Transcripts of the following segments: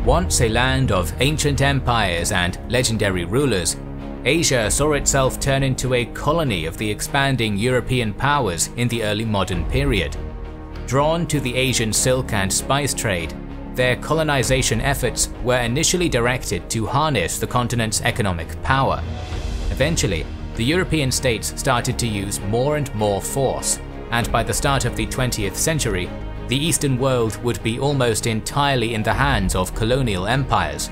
Once a land of ancient empires and legendary rulers, Asia saw itself turn into a colony of the expanding European powers in the early modern period. Drawn to the Asian silk and spice trade, their colonization efforts were initially directed to harness the continent's economic power. Eventually, the European states started to use more and more force, and by the start of the 20th century, the Eastern world would be almost entirely in the hands of colonial empires.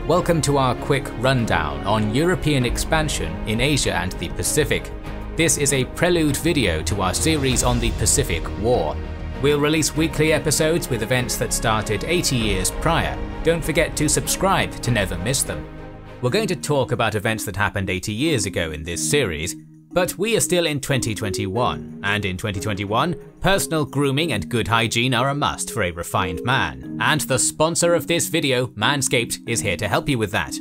Welcome to our quick rundown on European expansion in Asia and the Pacific. This is a prelude video to our series on the Pacific War. We'll release weekly episodes with events that started 80 years prior. Don't forget to subscribe to never miss them. We're going to talk about events that happened 80 years ago in this series, but we are still in 2021, and in 2021, personal grooming and good hygiene are a must for a refined man, and the sponsor of this video, Manscaped, is here to help you with that.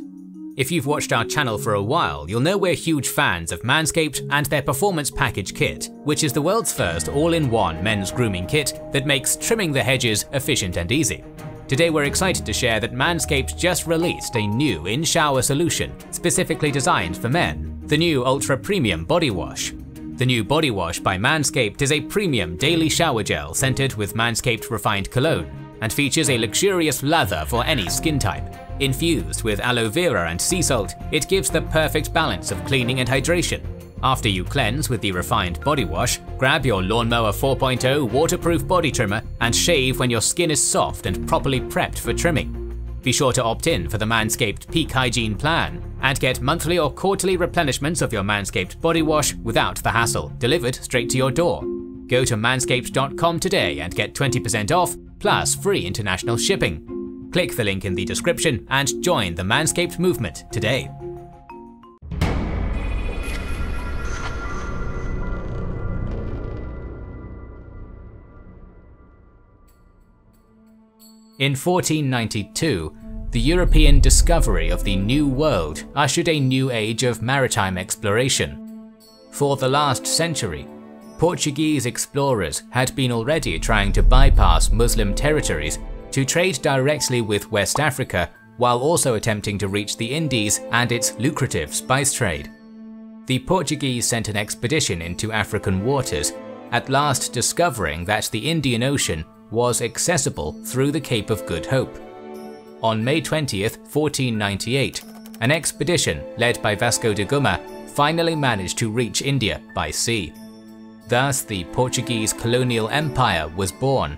If you've watched our channel for a while, you'll know we're huge fans of Manscaped and their Performance Package Kit, which is the world's first all-in-one men's grooming kit that makes trimming the hedges efficient and easy. Today we're excited to share that Manscaped just released a new in-shower solution specifically designed for men, the new Ultra Premium Body Wash. The new Body Wash by Manscaped is a premium daily shower gel scented with Manscaped Refined Cologne and features a luxurious lather for any skin type. Infused with aloe vera and sea salt, it gives the perfect balance of cleaning and hydration. After you cleanse with the refined body wash, grab your Lawnmower 4.0 waterproof body trimmer and shave when your skin is soft and properly prepped for trimming. Be sure to opt in for the Manscaped Peak Hygiene Plan and get monthly or quarterly replenishments of your Manscaped body wash without the hassle, delivered straight to your door. Go to manscaped.com today and get 20% off plus free international shipping. Click the link in the description and join the Manscaped movement today. In 1492, the European discovery of the New World ushered a new age of maritime exploration. For the last century, Portuguese explorers had been already trying to bypass Muslim territories to trade directly with West Africa while also attempting to reach the Indies and its lucrative spice trade. The Portuguese sent an expedition into African waters, at last discovering that the Indian Ocean was accessible through the Cape of Good Hope. On May 20th, 1498, an expedition led by Vasco da Gama finally managed to reach India by sea. Thus, the Portuguese colonial empire was born.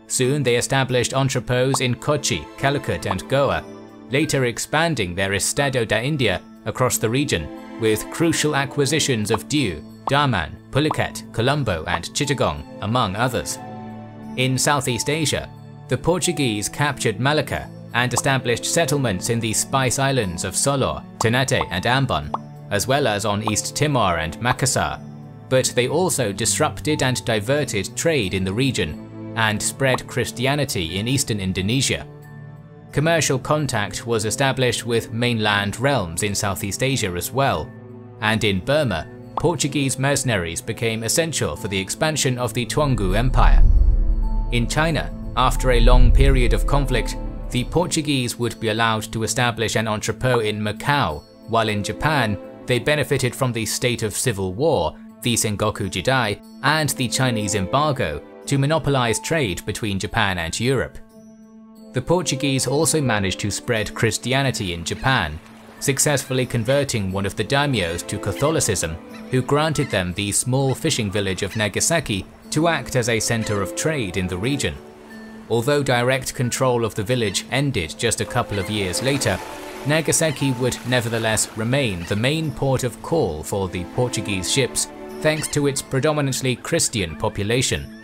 Soon they established entrepôts in Kochi, Calicut and Goa, later expanding their Estado da India across the region, with crucial acquisitions of Diu, Daman, Pulicat, Colombo and Chittagong, among others. In Southeast Asia, the Portuguese captured Malacca and established settlements in the Spice Islands of Solor, Ternate and Ambon, as well as on East Timor and Makassar, but they also disrupted and diverted trade in the region and spread Christianity in eastern Indonesia. Commercial contact was established with mainland realms in Southeast Asia as well, and in Burma, Portuguese mercenaries became essential for the expansion of the Tuangu Empire. In China, after a long period of conflict, the Portuguese would be allowed to establish an entrepôt in Macau, while in Japan, they benefited from the state of civil war, the Sengoku Jidai, and the Chinese embargo to monopolize trade between Japan and Europe. The Portuguese also managed to spread Christianity in Japan, successfully converting one of the daimyos to Catholicism, who granted them the small fishing village of Nagasaki to act as a center of trade in the region. Although direct control of the village ended just a couple of years later, Nagasaki would nevertheless remain the main port of call for the Portuguese ships thanks to its predominantly Christian population.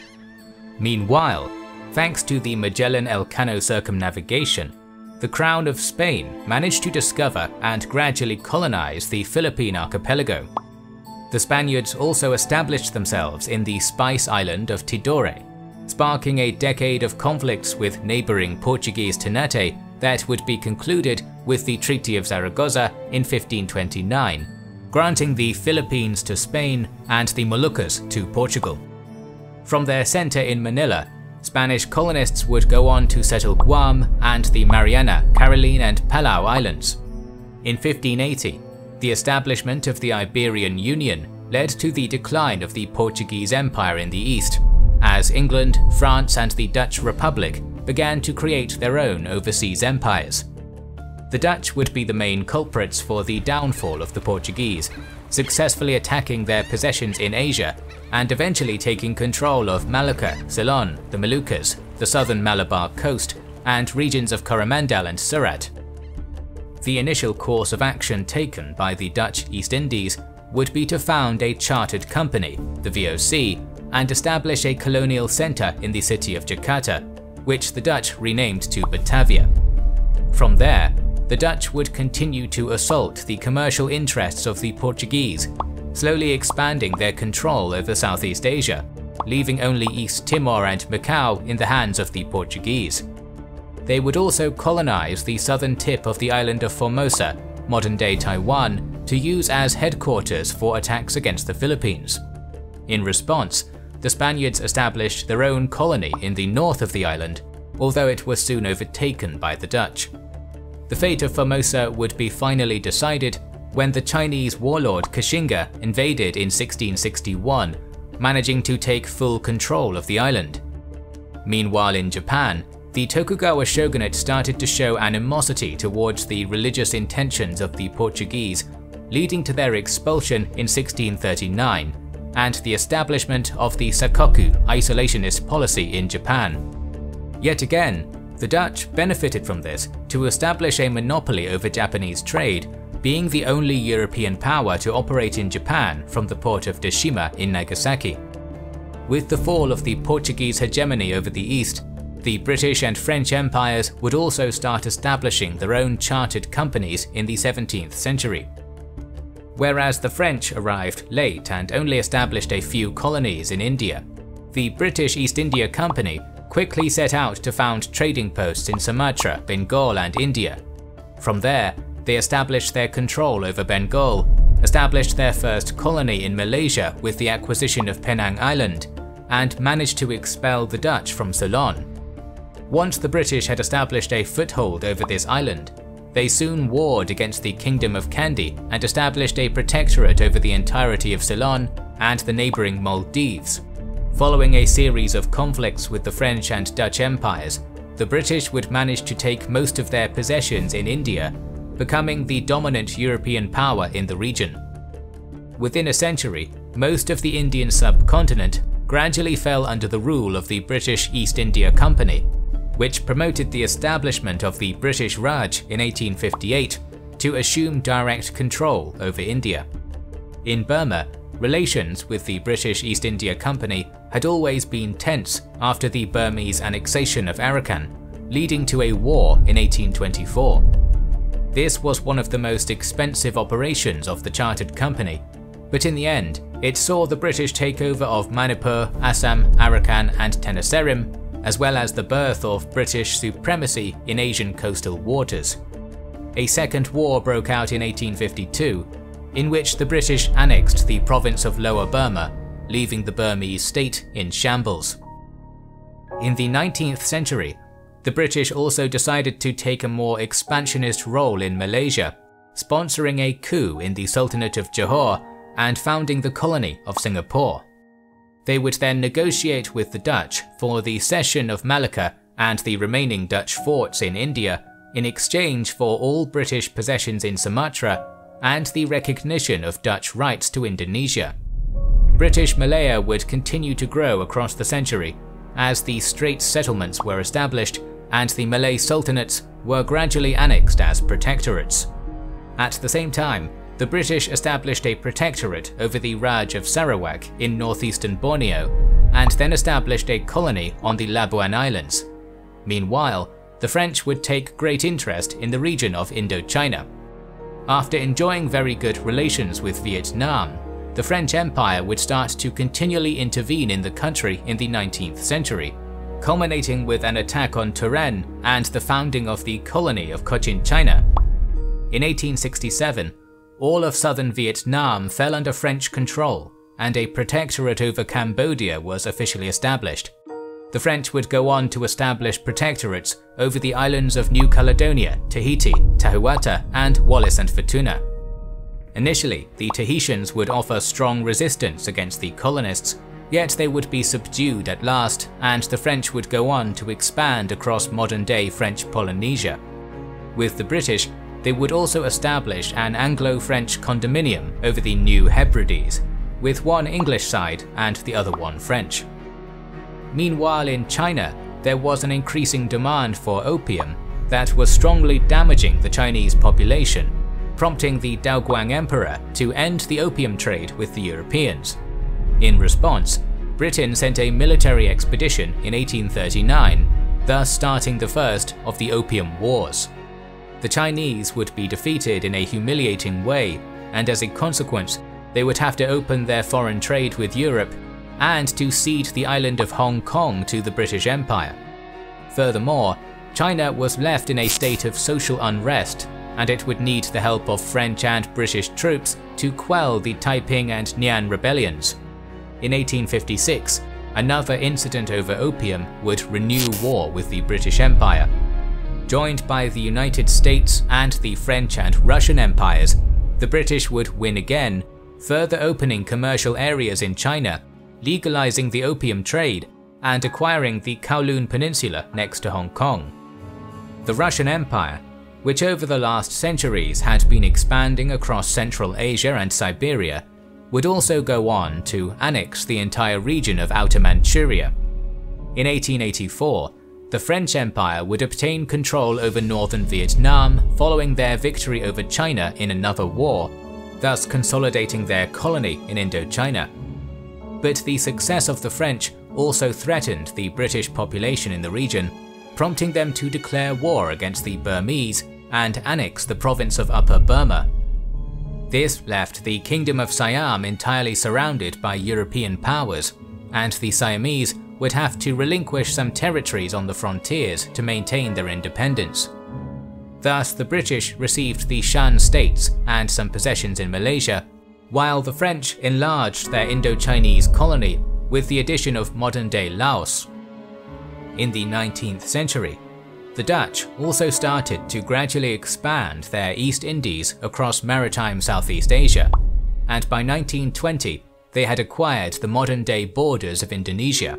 Meanwhile, thanks to the Magellan-Elcano circumnavigation, the Crown of Spain managed to discover and gradually colonize the Philippine archipelago. The Spaniards also established themselves in the spice island of Tidore, sparking a decade of conflicts with neighboring Portuguese Ternate that would be concluded with the Treaty of Zaragoza in 1529, granting the Philippines to Spain and the Moluccas to Portugal. From their center in Manila, Spanish colonists would go on to settle Guam and the Mariana, Caroline and Palau Islands. In 1580, the establishment of the Iberian Union led to the decline of the Portuguese Empire in the east, as England, France and the Dutch Republic began to create their own overseas empires. The Dutch would be the main culprits for the downfall of the Portuguese, successfully attacking their possessions in Asia and eventually taking control of Malacca, Ceylon, the Moluccas, the southern Malabar coast, and regions of Coromandel and Surat. The initial course of action taken by the Dutch East Indies would be to found a chartered company, the VOC, and establish a colonial centre in the city of Jakarta, which the Dutch renamed to Batavia. From there, the Dutch would continue to assault the commercial interests of the Portuguese, slowly expanding their control over Southeast Asia, leaving only East Timor and Macau in the hands of the Portuguese. They would also colonize the southern tip of the island of Formosa, modern-day Taiwan, to use as headquarters for attacks against the Philippines. In response, the Spaniards established their own colony in the north of the island, although it was soon overtaken by the Dutch. The fate of Formosa would be finally decided when the Chinese warlord Kashinga invaded in 1661, managing to take full control of the island. Meanwhile in Japan, the Tokugawa shogunate started to show animosity towards the religious intentions of the Portuguese, leading to their expulsion in 1639 and the establishment of the Sakoku isolationist policy in Japan. Yet again, the Dutch benefited from this to establish a monopoly over Japanese trade, being the only European power to operate in Japan from the port of Deshima in Nagasaki. With the fall of the Portuguese hegemony over the east, the British and French empires would also start establishing their own chartered companies in the 17th century. Whereas the French arrived late and only established a few colonies in India, the British East India Company quickly set out to found trading posts in Sumatra, Bengal and India. From there, they established their control over Bengal, established their first colony in Malaysia with the acquisition of Penang Island, and managed to expel the Dutch from Ceylon. Once the British had established a foothold over this island, they soon warred against the Kingdom of Kandy and established a protectorate over the entirety of Ceylon and the neighbouring Maldives. Following a series of conflicts with the French and Dutch empires, the British would manage to take most of their possessions in India, becoming the dominant European power in the region. Within a century, most of the Indian subcontinent gradually fell under the rule of the British East India Company, which promoted the establishment of the British Raj in 1858 to assume direct control over India. In Burma, relations with the British East India Company had always been tense after the Burmese annexation of Arakan, leading to a war in 1824. This was one of the most expensive operations of the Chartered Company, but in the end, it saw the British takeover of Manipur, Assam, Arakan and Tenasserim, as well as the birth of British supremacy in Asian coastal waters. A second war broke out in 1852, in which the British annexed the province of Lower Burma, leaving the Burmese state in shambles. In the 19th century, the British also decided to take a more expansionist role in Malaysia, sponsoring a coup in the Sultanate of Johor and founding the colony of Singapore. They would then negotiate with the Dutch for the cession of Malacca and the remaining Dutch forts in India in exchange for all British possessions in Sumatra and the recognition of Dutch rights to Indonesia. British Malaya would continue to grow across the century as the Straits settlements were established and the Malay sultanates were gradually annexed as protectorates. At the same time, the British established a protectorate over the Raj of Sarawak in northeastern Borneo and then established a colony on the Labuan Islands. Meanwhile, the French would take great interest in the region of Indochina. After enjoying very good relations with Vietnam, the French Empire would start to continually intervene in the country in the 19th century, culminating with an attack on Turan and the founding of the colony of Cochin China. In 1867, all of southern Vietnam fell under French control, and a protectorate over Cambodia was officially established. the French would go on to establish protectorates over the islands of New Caledonia, Tahiti, Tahuata, and Wallis and Futuna. Initially, the Tahitians would offer strong resistance against the colonists, yet they would be subdued at last, and the French would go on to expand across modern-day French Polynesia. With the British, they would also establish an Anglo-French condominium over the New Hebrides, with one English side and the other one French. Meanwhile, in China, there was an increasing demand for opium that was strongly damaging the Chinese population, prompting the Daoguang Emperor to end the opium trade with the Europeans. In response, Britain sent a military expedition in 1839, thus starting the first of the Opium Wars. The Chinese would be defeated in a humiliating way, and as a consequence, they would have to open their foreign trade with Europe and to cede the island of Hong Kong to the British Empire. Furthermore, China was left in a state of social unrest, and it would need the help of French and British troops to quell the Taiping and Nian rebellions. In 1856, another incident over opium would renew war with the British Empire. Joined by the United States and the French and Russian empires, the British would win again, further opening commercial areas in China, legalizing the opium trade, and acquiring the Kowloon Peninsula next to Hong Kong. The Russian Empire, which over the last centuries had been expanding across Central Asia and Siberia, would also go on to annex the entire region of Outer Manchuria. In 1884, the French Empire would obtain control over northern Vietnam following their victory over China in another war, thus consolidating their colony in Indochina. But the success of the French also threatened the British population in the region, prompting them to declare war against the Burmese and annex the province of Upper Burma. This left the Kingdom of Siam entirely surrounded by European powers, and the Siamese would have to relinquish some territories on the frontiers to maintain their independence. Thus, the British received the Shan states and some possessions in Malaysia, while the French enlarged their Indo-Chinese colony with the addition of modern-day Laos. In the 19th century, the Dutch also started to gradually expand their East Indies across maritime Southeast Asia, and by 1920 they had acquired the modern-day borders of Indonesia.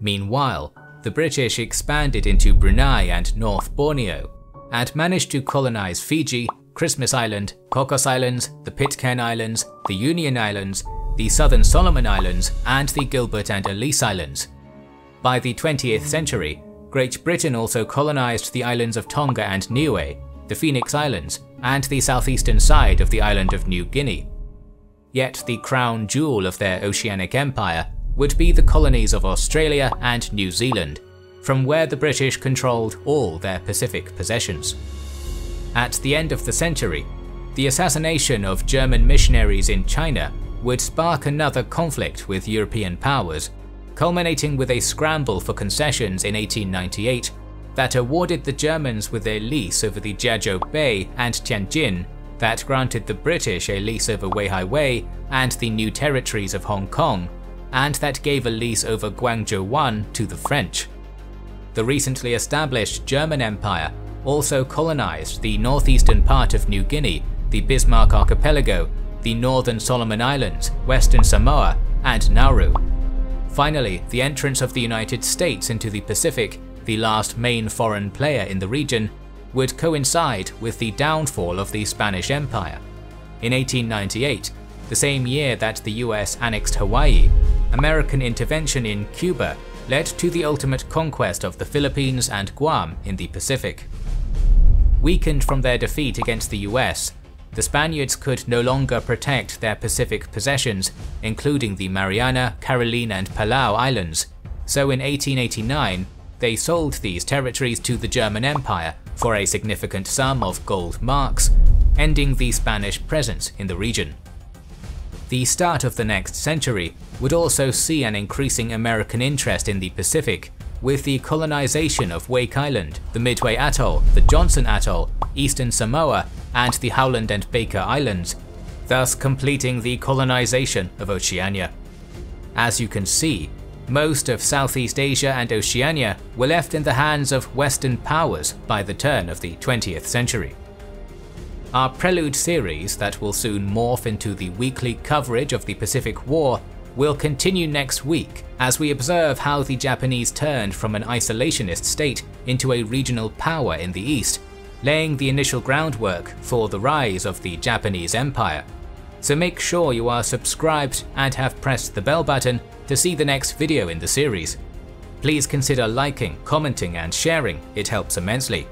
Meanwhile, the British expanded into Brunei and North Borneo, and managed to colonize Fiji, Christmas Island, Cocos Islands, the Pitcairn Islands, the Union Islands, the Southern Solomon Islands, and the Gilbert and Ellice Islands. By the 20th century, Great Britain also colonized the islands of Tonga and Niue, the Phoenix Islands, and the southeastern side of the island of New Guinea. Yet the crown jewel of their oceanic empire would be the colonies of Australia and New Zealand, from where the British controlled all their Pacific possessions. At the end of the century, the assassination of German missionaries in China would spark another conflict with European powers, culminating with a scramble for concessions in 1898 that awarded the Germans with a lease over the Jiazhou Bay and Tianjin, that granted the British a lease over Weihai Wei and the new territories of Hong Kong, and that gave a lease over Guangzhou Wan to the French. The recently established German Empire also colonized the northeastern part of New Guinea, the Bismarck Archipelago, the Northern Solomon Islands, Western Samoa, and Nauru. Finally, the entrance of the United States into the Pacific, the last main foreign player in the region, would coincide with the downfall of the Spanish Empire. In 1898, the same year that the US annexed Hawaii, American intervention in Cuba led to the ultimate conquest of the Philippines and Guam in the Pacific. Weakened from their defeat against the US, the Spaniards could no longer protect their Pacific possessions, including the Mariana, Caroline, and Palau Islands, so in 1889 they sold these territories to the German Empire for a significant sum of gold marks, ending the Spanish presence in the region. The start of the next century would also see an increasing American interest in the Pacific, with the colonization of Wake Island, the Midway Atoll, the Johnson Atoll, Eastern Samoa, and the Howland and Baker Islands, thus completing the colonization of Oceania. As you can see, Most of Southeast Asia and Oceania were left in the hands of Western powers by the turn of the 20th century. Our Prelude series, that will soon morph into the weekly coverage of the Pacific War, will continue next week as we observe how the Japanese turned from an isolationist state into a regional power in the East, laying the initial groundwork for the rise of the Japanese Empire. So make sure you are subscribed and have pressed the bell button to see the next video in the series. Please consider liking, commenting and sharing, it helps immensely.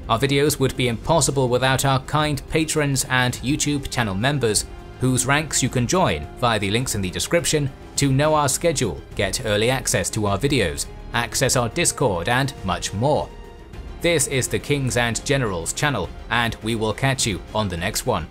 Our videos would be impossible without our kind patrons and YouTube channel members, whose ranks you can join via the links in the description to know our schedule, get early access to our videos, access our Discord and much more. This is the Kings and Generals channel, and we will catch you on the next one.